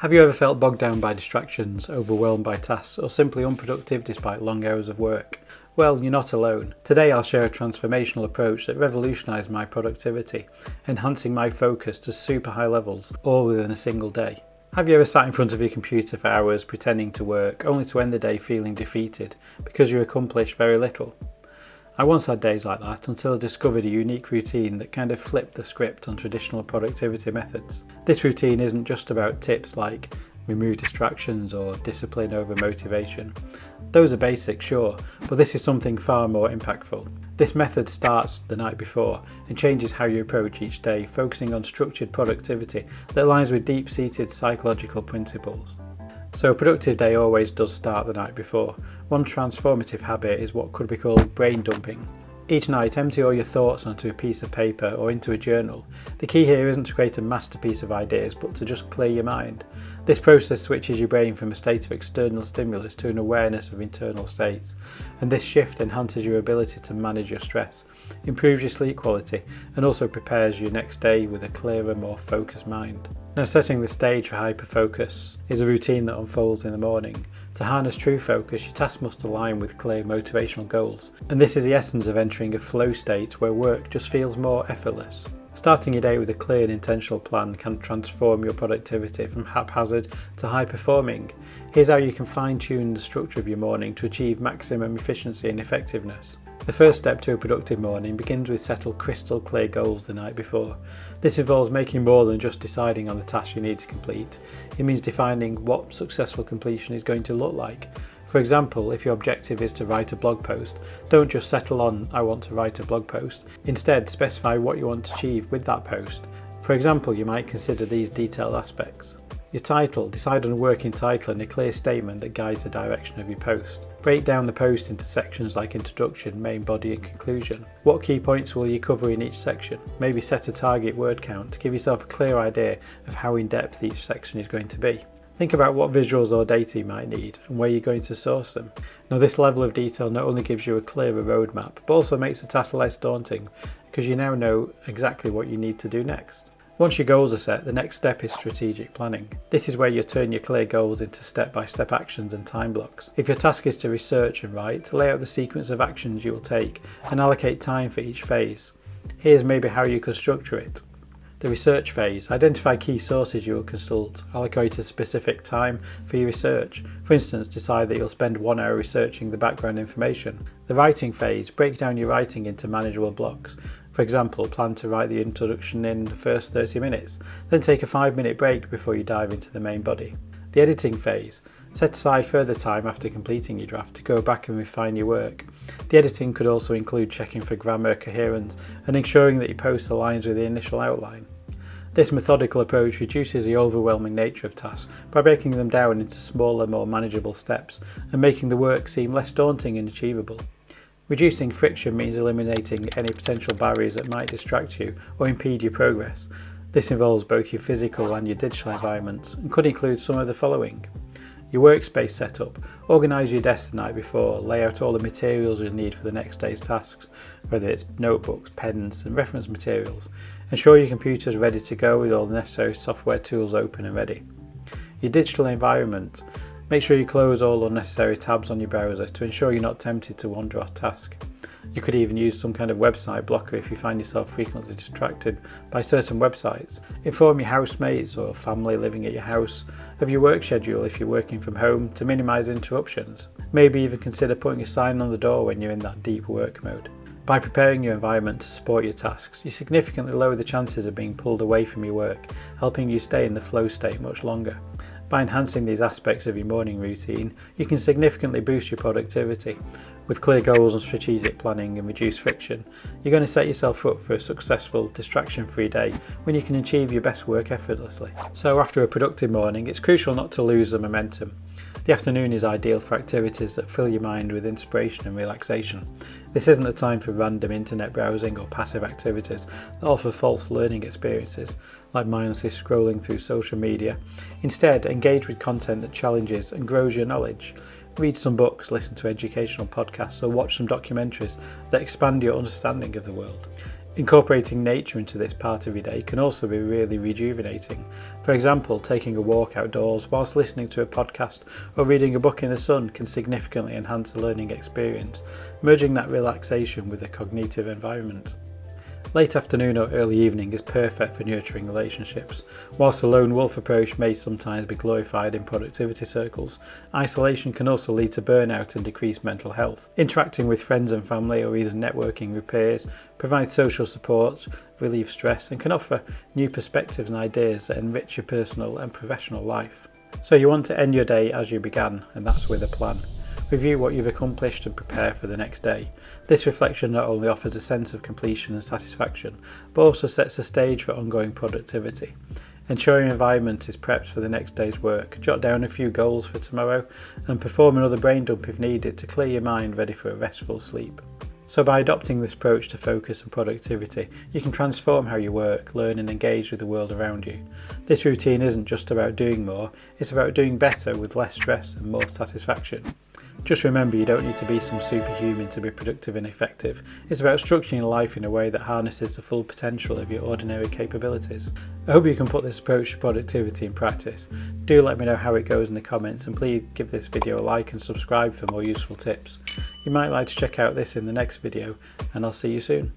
Have you ever felt bogged down by distractions, overwhelmed by tasks, or simply unproductive despite long hours of work? Well, you're not alone. Today I'll share a transformational approach that revolutionised my productivity, enhancing my focus to super high levels, all within a single day. Have you ever sat in front of your computer for hours pretending to work, only to end the day feeling defeated because you accomplished very little? I once had days like that until I discovered a unique routine that kind of flipped the script on traditional productivity methods. This routine isn't just about tips like remove distractions or discipline over motivation. Those are basic, sure, but this is something far more impactful. This method starts the night before and changes how you approach each day, focusing on structured productivity that aligns with deep-seated psychological principles. So a productive day always does start the night before. One transformative habit is what could be called brain dumping. Each night, empty all your thoughts onto a piece of paper or into a journal. The key here isn't to create a masterpiece of ideas, but to just clear your mind. This process switches your brain from a state of external stimulus to an awareness of internal states, and this shift enhances your ability to manage your stress, improves your sleep quality, and also prepares your next day with a clearer, more focused mind. Now, setting the stage for hyperfocus is a routine that unfolds in the morning. To harness true focus, your task must align with clear motivational goals, and this is the essence of entering a flow state where work just feels more effortless. Starting your day with a clear and intentional plan can transform your productivity from haphazard to high performing. Here's how you can fine-tune the structure of your morning to achieve maximum efficiency and effectiveness. The first step to a productive morning begins with settled crystal clear goals the night before. This involves making more than just deciding on the task you need to complete. It means defining what successful completion is going to look like. For example, if your objective is to write a blog post, don't just settle on "I want to write a blog post." Instead, specify what you want to achieve with that post. For example, you might consider these detailed aspects. Your title. Decide on a working title and a clear statement that guides the direction of your post. Break down the post into sections like introduction, main body and conclusion. What key points will you cover in each section? Maybe set a target word count to give yourself a clear idea of how in depth each section is going to be. Think about what visuals or data you might need and where you're going to source them. Now, this level of detail not only gives you a clearer roadmap, but also makes the task less daunting because you now know exactly what you need to do next. Once your goals are set, the next step is strategic planning. This is where you turn your clear goals into step-by-step actions and time blocks. If your task is to research and write, lay out the sequence of actions you will take and allocate time for each phase. Here's maybe how you could structure it. The research phase. Identify key sources you will consult. Allocate a specific time for your research. For instance, decide that you'll spend 1 hour researching the background information. The writing phase. Break down your writing into manageable blocks. For example, plan to write the introduction in the first 30 minutes, then take a 5-minute break before you dive into the main body. The editing phase. Set aside further time after completing your draft to go back and refine your work. The editing could also include checking for grammar, coherence, and ensuring that your post aligns with the initial outline. This methodical approach reduces the overwhelming nature of tasks by breaking them down into smaller, more manageable steps and making the work seem less daunting and achievable. Reducing friction means eliminating any potential barriers that might distract you or impede your progress. This involves both your physical and your digital environments and could include some of the following. Your workspace setup. Organise your desk the night before, lay out all the materials you'll need for the next day's tasks, whether it's notebooks, pens and reference materials. Ensure your computer is ready to go with all the necessary software tools open and ready. Your digital environment. Make sure you close all unnecessary tabs on your browser to ensure you're not tempted to wander off task. You could even use some kind of website blocker if you find yourself frequently distracted by certain websites. Inform your housemates or family living at your house of your work schedule if you're working from home to minimise interruptions. Maybe even consider putting a sign on the door when you're in that deep work mode. By preparing your environment to support your tasks, you significantly lower the chances of being pulled away from your work, helping you stay in the flow state much longer. By enhancing these aspects of your morning routine, you can significantly boost your productivity. With clear goals and strategic planning and reduced friction, you're going to set yourself up for a successful, distraction-free day when you can achieve your best work effortlessly. So after a productive morning, it's crucial not to lose the momentum. The afternoon is ideal for activities that fill your mind with inspiration and relaxation. This isn't the time for random internet browsing or passive activities that offer false learning experiences, like mindlessly scrolling through social media. Instead, engage with content that challenges and grows your knowledge. Read some books, listen to educational podcasts, or watch some documentaries that expand your understanding of the world. Incorporating nature into this part of your day can also be really rejuvenating. For example, taking a walk outdoors whilst listening to a podcast or reading a book in the sun can significantly enhance a learning experience, merging that relaxation with a cognitive environment. Late afternoon or early evening is perfect for nurturing relationships. Whilst the lone wolf approach may sometimes be glorified in productivity circles, isolation can also lead to burnout and decreased mental health. Interacting with friends and family or even networking with peers provides social support, relieve stress, and can offer new perspectives and ideas that enrich your personal and professional life. So you want to end your day as you began, and that's with a plan. Review what you've accomplished and prepare for the next day. This reflection not only offers a sense of completion and satisfaction, but also sets the stage for ongoing productivity. Ensure your environment is prepped for the next day's work. Jot down a few goals for tomorrow and perform another brain dump if needed to clear your mind ready for a restful sleep. So by adopting this approach to focus and productivity, you can transform how you work, learn and engage with the world around you. This routine isn't just about doing more, it's about doing better with less stress and more satisfaction. Just remember, you don't need to be some superhuman to be productive and effective. It's about structuring your life in a way that harnesses the full potential of your ordinary capabilities. I hope you can put this approach to productivity in practice. Do let me know how it goes in the comments, and please give this video a like and subscribe for more useful tips. You might like to check out this in the next video, and I'll see you soon.